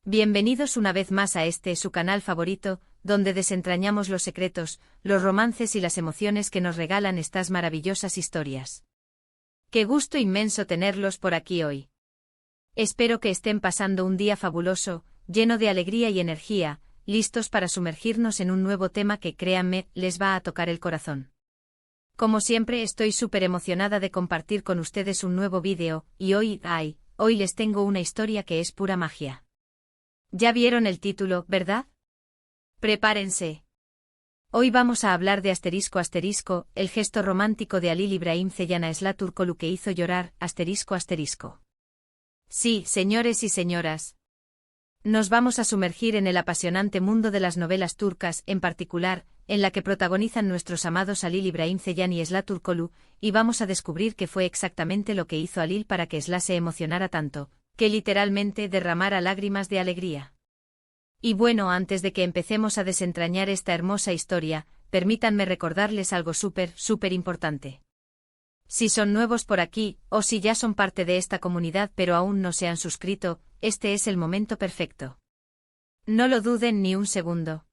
Bienvenidos una vez más a su canal favorito, donde desentrañamos los secretos, los romances y las emociones que nos regalan estas maravillosas historias. Qué gusto inmenso tenerlos por aquí hoy. Espero que estén pasando un día fabuloso, lleno de alegría y energía, listos para sumergirnos en un nuevo tema que, créanme, les va a tocar el corazón. Como siempre, estoy súper emocionada de compartir con ustedes un nuevo vídeo, y hoy les tengo una historia que es pura magia. Ya vieron el título, ¿verdad? Prepárense. Hoy vamos a hablar de ***, el gesto romántico de Halil İbrahim Ceyhan a Esla Türkoğlu que hizo llorar, ***. Sí, señores y señoras. Nos vamos a sumergir en el apasionante mundo de las novelas turcas, en particular, en la que protagonizan nuestros amados Halil İbrahim Ceyhan y Esla Türkoğlu, y vamos a descubrir qué fue exactamente lo que hizo Halil para que Esla se emocionara tanto, que literalmente derramara lágrimas de alegría. Y bueno, antes de que empecemos a desentrañar esta hermosa historia, permítanme recordarles algo súper importante. Si son nuevos por aquí, o si ya son parte de esta comunidad pero aún no se han suscrito, este es el momento perfecto. No lo duden ni un segundo.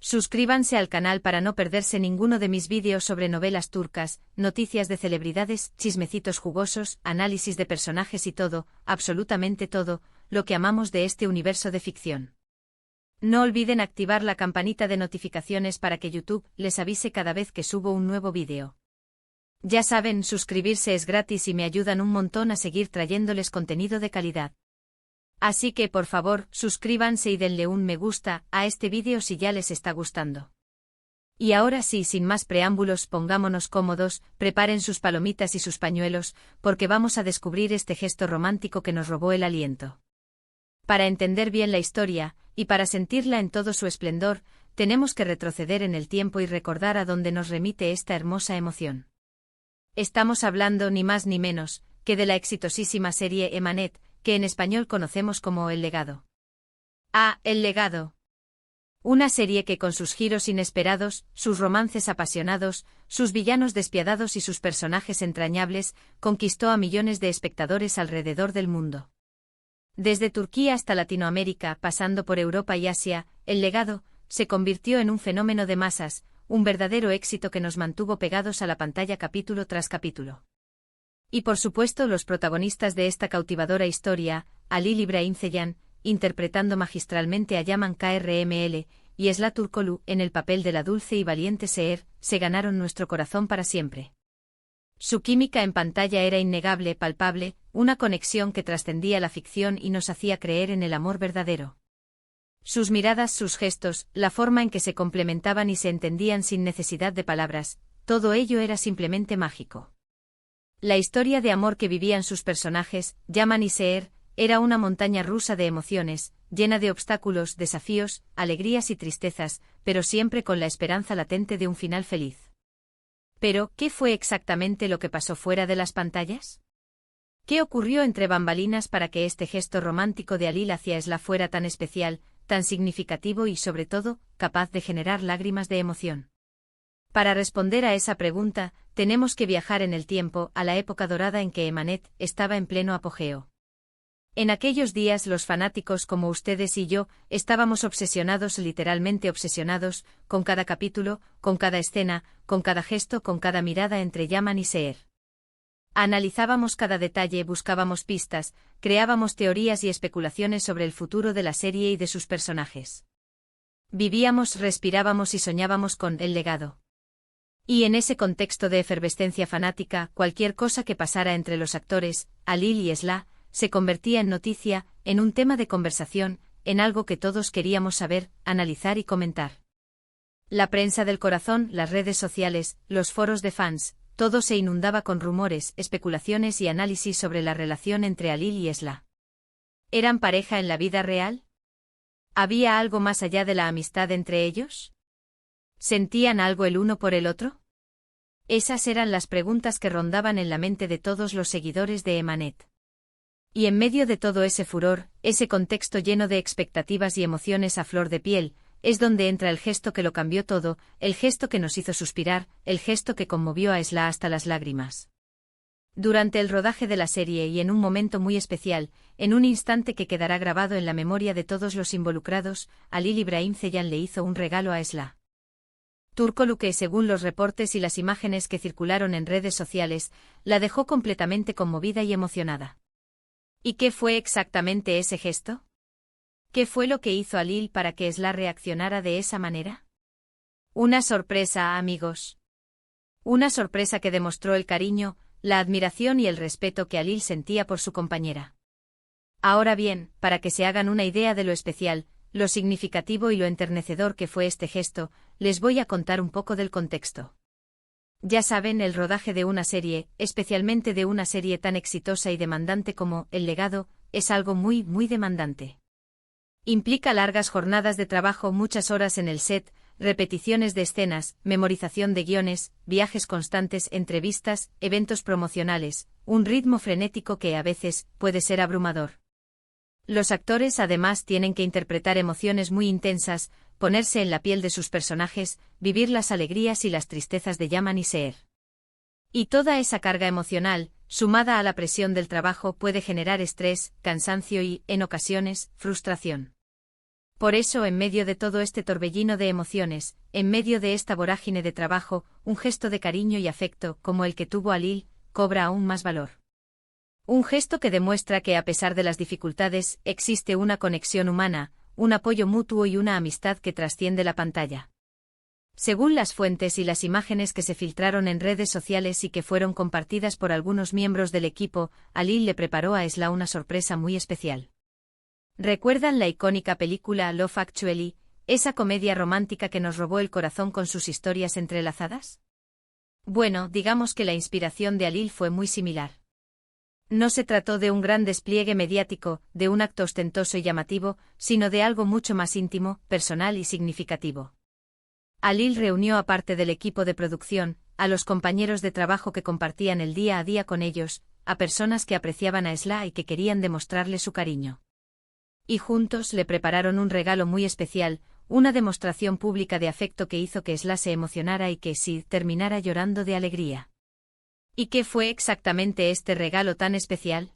Suscríbanse al canal para no perderse ninguno de mis vídeos sobre novelas turcas, noticias de celebridades, chismecitos jugosos, análisis de personajes y todo, absolutamente todo, lo que amamos de este universo de ficción. No olviden activar la campanita de notificaciones para que YouTube les avise cada vez que subo un nuevo vídeo. Ya saben, suscribirse es gratis y me ayudan un montón a seguir trayéndoles contenido de calidad. Así que por favor, suscríbanse y denle un me gusta a este vídeo si ya les está gustando. Y ahora sí, sin más preámbulos, pongámonos cómodos, preparen sus palomitas y sus pañuelos, porque vamos a descubrir este gesto romántico que nos robó el aliento. Para entender bien la historia, y para sentirla en todo su esplendor, tenemos que retroceder en el tiempo y recordar a dónde nos remite esta hermosa emoción. Estamos hablando ni más ni menos que de la exitosísima serie Emanet, que en español conocemos como El Legado. El Legado. Una serie que con sus giros inesperados, sus romances apasionados, sus villanos despiadados y sus personajes entrañables, conquistó a millones de espectadores alrededor del mundo. Desde Turquía hasta Latinoamérica, pasando por Europa y Asia, El Legado se convirtió en un fenómeno de masas, un verdadero éxito que nos mantuvo pegados a la pantalla capítulo tras capítulo. Y por supuesto los protagonistas de esta cautivadora historia, Halil İbrahim Ceyhan, interpretando magistralmente a Yaman Krml, y Esla Türkoğlu en el papel de la dulce y valiente Seher, se ganaron nuestro corazón para siempre. Su química en pantalla era innegable, palpable, una conexión que trascendía la ficción y nos hacía creer en el amor verdadero. Sus miradas, sus gestos, la forma en que se complementaban y se entendían sin necesidad de palabras, todo ello era simplemente mágico. La historia de amor que vivían sus personajes, Yaman y Seher, era una montaña rusa de emociones, llena de obstáculos, desafíos, alegrías y tristezas, pero siempre con la esperanza latente de un final feliz. Pero, ¿qué fue exactamente lo que pasó fuera de las pantallas? ¿Qué ocurrió entre bambalinas para que este gesto romántico de Halil hacia Esla fuera tan especial, tan significativo y sobre todo, capaz de generar lágrimas de emoción? Para responder a esa pregunta, tenemos que viajar en el tiempo, a la época dorada en que Emanet estaba en pleno apogeo. En aquellos días los fanáticos como ustedes y yo, estábamos obsesionados, literalmente obsesionados, con cada capítulo, con cada escena, con cada gesto, con cada mirada entre Yaman y Seher. Analizábamos cada detalle, buscábamos pistas, creábamos teorías y especulaciones sobre el futuro de la serie y de sus personajes. Vivíamos, respirábamos y soñábamos con El Legado. Y en ese contexto de efervescencia fanática, cualquier cosa que pasara entre los actores, Halil y Esla, se convertía en noticia, en un tema de conversación, en algo que todos queríamos saber, analizar y comentar. La prensa del corazón, las redes sociales, los foros de fans, todo se inundaba con rumores, especulaciones y análisis sobre la relación entre Halil y Esla. ¿Eran pareja en la vida real? ¿Había algo más allá de la amistad entre ellos? ¿Sentían algo el uno por el otro? Esas eran las preguntas que rondaban en la mente de todos los seguidores de Emanet. Y en medio de todo ese furor, ese contexto lleno de expectativas y emociones a flor de piel, es donde entra el gesto que lo cambió todo, el gesto que nos hizo suspirar, el gesto que conmovió a Esla hasta las lágrimas. Durante el rodaje de la serie y en un momento muy especial, en un instante que quedará grabado en la memoria de todos los involucrados, Halil İbrahim Ceylan le hizo un regalo a Esla Turkoglu que, según los reportes y las imágenes que circularon en redes sociales, la dejó completamente conmovida y emocionada. ¿Y qué fue exactamente ese gesto? ¿Qué fue lo que hizo Halil para que Esla reaccionara de esa manera? Una sorpresa, amigos. Una sorpresa que demostró el cariño, la admiración y el respeto que Halil sentía por su compañera. Ahora bien, para que se hagan una idea de lo especial, lo significativo y lo enternecedor que fue este gesto, les voy a contar un poco del contexto. Ya saben, el rodaje de una serie, especialmente de una serie tan exitosa y demandante como El legado, es algo muy, muy demandante. Implica largas jornadas de trabajo, muchas horas en el set, repeticiones de escenas, memorización de guiones, viajes constantes, entrevistas, eventos promocionales, un ritmo frenético que a veces puede ser abrumador. Los actores además tienen que interpretar emociones muy intensas, ponerse en la piel de sus personajes, vivir las alegrías y las tristezas de Yaman y Seher. Y toda esa carga emocional, sumada a la presión del trabajo, puede generar estrés, cansancio y, en ocasiones, frustración. Por eso, en medio de todo este torbellino de emociones, en medio de esta vorágine de trabajo, un gesto de cariño y afecto, como el que tuvo Halil, cobra aún más valor. Un gesto que demuestra que a pesar de las dificultades, existe una conexión humana, un apoyo mutuo y una amistad que trasciende la pantalla. Según las fuentes y las imágenes que se filtraron en redes sociales y que fueron compartidas por algunos miembros del equipo, Halil le preparó a Esla una sorpresa muy especial. ¿Recuerdan la icónica película Love Actually, esa comedia romántica que nos robó el corazón con sus historias entrelazadas? Bueno, digamos que la inspiración de Halil fue muy similar. No se trató de un gran despliegue mediático, de un acto ostentoso y llamativo, sino de algo mucho más íntimo, personal y significativo. Halil reunió a parte del equipo de producción, a los compañeros de trabajo que compartían el día a día con ellos, a personas que apreciaban a Esla y que querían demostrarle su cariño. Y juntos le prepararon un regalo muy especial, una demostración pública de afecto que hizo que Esla se emocionara y que Sid terminara llorando de alegría. ¿Y qué fue exactamente este regalo tan especial?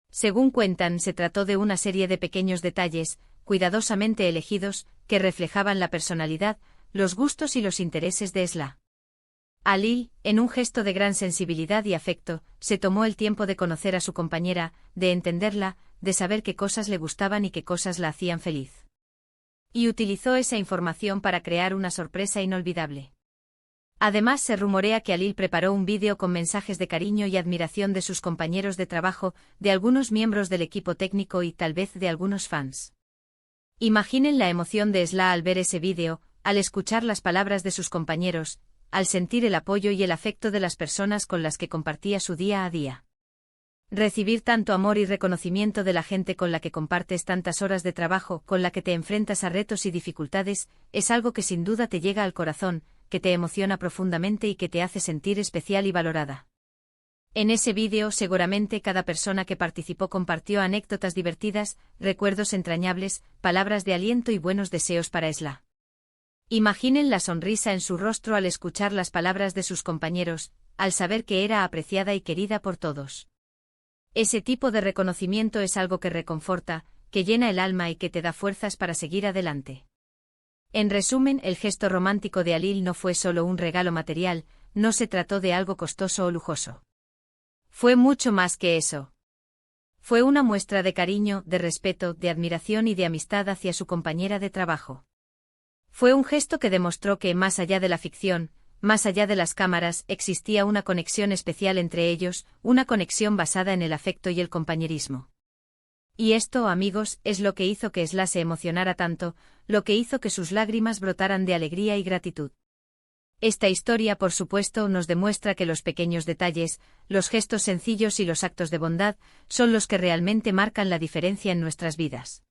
Según cuentan, se trató de una serie de pequeños detalles, cuidadosamente elegidos, que reflejaban la personalidad, los gustos y los intereses de Esla. Halil, en un gesto de gran sensibilidad y afecto, se tomó el tiempo de conocer a su compañera, de entenderla, de saber qué cosas le gustaban y qué cosas la hacían feliz. Y utilizó esa información para crear una sorpresa inolvidable. Además, se rumorea que Halil preparó un vídeo con mensajes de cariño y admiración de sus compañeros de trabajo, de algunos miembros del equipo técnico y tal vez de algunos fans. Imaginen la emoción de Esla al ver ese vídeo, al escuchar las palabras de sus compañeros, al sentir el apoyo y el afecto de las personas con las que compartía su día a día. Recibir tanto amor y reconocimiento de la gente con la que compartes tantas horas de trabajo, con la que te enfrentas a retos y dificultades, es algo que sin duda te llega al corazón, que te emociona profundamente y que te hace sentir especial y valorada. En ese vídeo seguramente cada persona que participó compartió anécdotas divertidas, recuerdos entrañables, palabras de aliento y buenos deseos para Esla. Imaginen la sonrisa en su rostro al escuchar las palabras de sus compañeros, al saber que era apreciada y querida por todos. Ese tipo de reconocimiento es algo que reconforta, que llena el alma y que te da fuerzas para seguir adelante. En resumen, el gesto romántico de Halil no fue solo un regalo material, no se trató de algo costoso o lujoso. Fue mucho más que eso. Fue una muestra de cariño, de respeto, de admiración y de amistad hacia su compañera de trabajo. Fue un gesto que demostró que, más allá de la ficción, más allá de las cámaras, existía una conexión especial entre ellos, una conexión basada en el afecto y el compañerismo. Y esto, amigos, es lo que hizo que Esla se emocionara tanto, lo que hizo que sus lágrimas brotaran de alegría y gratitud. Esta historia, por supuesto, nos demuestra que los pequeños detalles, los gestos sencillos y los actos de bondad, son los que realmente marcan la diferencia en nuestras vidas.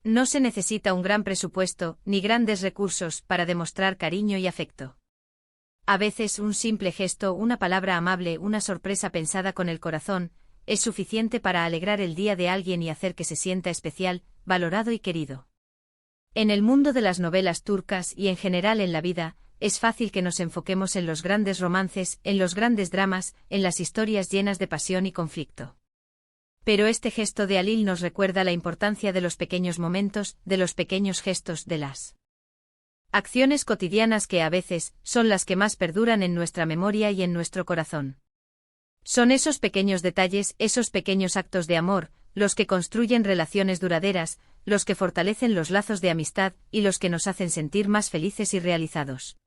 No se necesita un gran presupuesto, ni grandes recursos, para demostrar cariño y afecto. A veces un simple gesto, una palabra amable, una sorpresa pensada con el corazón, es suficiente para alegrar el día de alguien y hacer que se sienta especial, valorado y querido. En el mundo de las novelas turcas y en general en la vida, es fácil que nos enfoquemos en los grandes romances, en los grandes dramas, en las historias llenas de pasión y conflicto. Pero este gesto de Alil nos recuerda la importancia de los pequeños momentos, de los pequeños gestos, de las acciones cotidianas que a veces son las que más perduran en nuestra memoria y en nuestro corazón. Son esos pequeños detalles, esos pequeños actos de amor, los que construyen relaciones duraderas, los que fortalecen los lazos de amistad y los que nos hacen sentir más felices y realizados.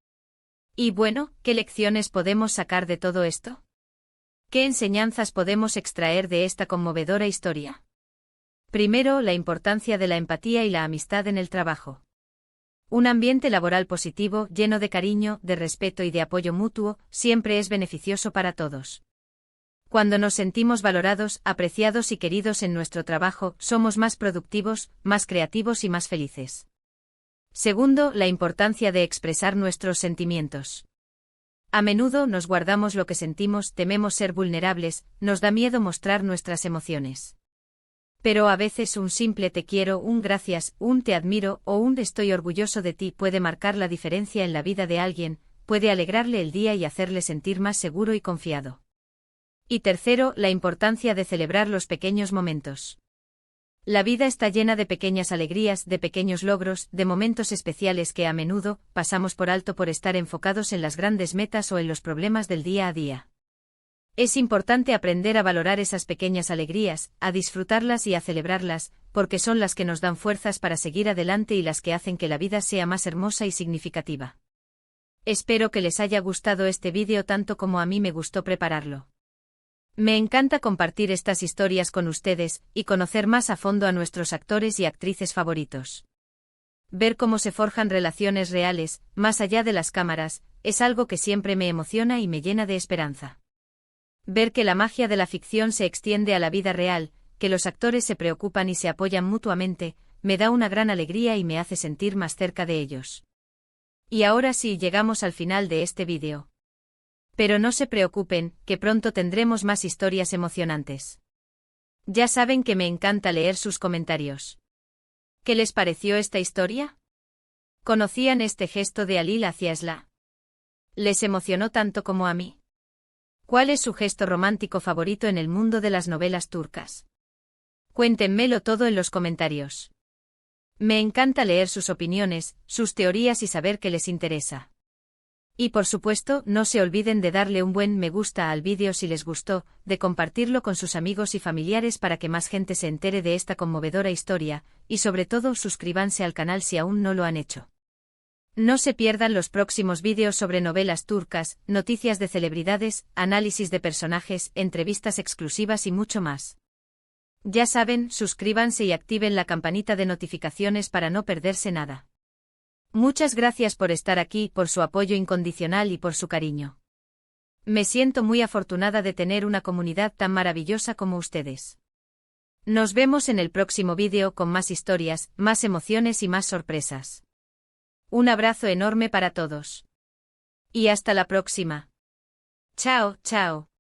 Y bueno, ¿qué lecciones podemos sacar de todo esto? ¿Qué enseñanzas podemos extraer de esta conmovedora historia? Primero, la importancia de la empatía y la amistad en el trabajo. Un ambiente laboral positivo, lleno de cariño, de respeto y de apoyo mutuo, siempre es beneficioso para todos. Cuando nos sentimos valorados, apreciados y queridos en nuestro trabajo, somos más productivos, más creativos y más felices. Segundo, la importancia de expresar nuestros sentimientos. A menudo nos guardamos lo que sentimos, tememos ser vulnerables, nos da miedo mostrar nuestras emociones. Pero a veces un simple te quiero, un gracias, un te admiro o un estoy orgulloso de ti puede marcar la diferencia en la vida de alguien, puede alegrarle el día y hacerle sentir más seguro y confiado. Y tercero, la importancia de celebrar los pequeños momentos. La vida está llena de pequeñas alegrías, de pequeños logros, de momentos especiales que a menudo pasamos por alto por estar enfocados en las grandes metas o en los problemas del día a día. Es importante aprender a valorar esas pequeñas alegrías, a disfrutarlas y a celebrarlas, porque son las que nos dan fuerzas para seguir adelante y las que hacen que la vida sea más hermosa y significativa. Espero que les haya gustado este vídeo tanto como a mí me gustó prepararlo. Me encanta compartir estas historias con ustedes y conocer más a fondo a nuestros actores y actrices favoritos. Ver cómo se forjan relaciones reales, más allá de las cámaras, es algo que siempre me emociona y me llena de esperanza. Ver que la magia de la ficción se extiende a la vida real, que los actores se preocupan y se apoyan mutuamente, me da una gran alegría y me hace sentir más cerca de ellos. Y ahora sí llegamos al final de este vídeo. Pero no se preocupen, que pronto tendremos más historias emocionantes. Ya saben que me encanta leer sus comentarios. ¿Qué les pareció esta historia? ¿Conocían este gesto de Alil hacia Esla? ¿Les emocionó tanto como a mí? ¿Cuál es su gesto romántico favorito en el mundo de las novelas turcas? Cuéntenmelo todo en los comentarios. Me encanta leer sus opiniones, sus teorías y saber qué les interesa. Y por supuesto, no se olviden de darle un buen me gusta al vídeo si les gustó, de compartirlo con sus amigos y familiares para que más gente se entere de esta conmovedora historia, y sobre todo suscríbanse al canal si aún no lo han hecho. No se pierdan los próximos vídeos sobre novelas turcas, noticias de celebridades, análisis de personajes, entrevistas exclusivas y mucho más. Ya saben, suscríbanse y activen la campanita de notificaciones para no perderse nada. Muchas gracias por estar aquí, por su apoyo incondicional y por su cariño. Me siento muy afortunada de tener una comunidad tan maravillosa como ustedes. Nos vemos en el próximo vídeo con más historias, más emociones y más sorpresas. Un abrazo enorme para todos. Y hasta la próxima. Chao, chao.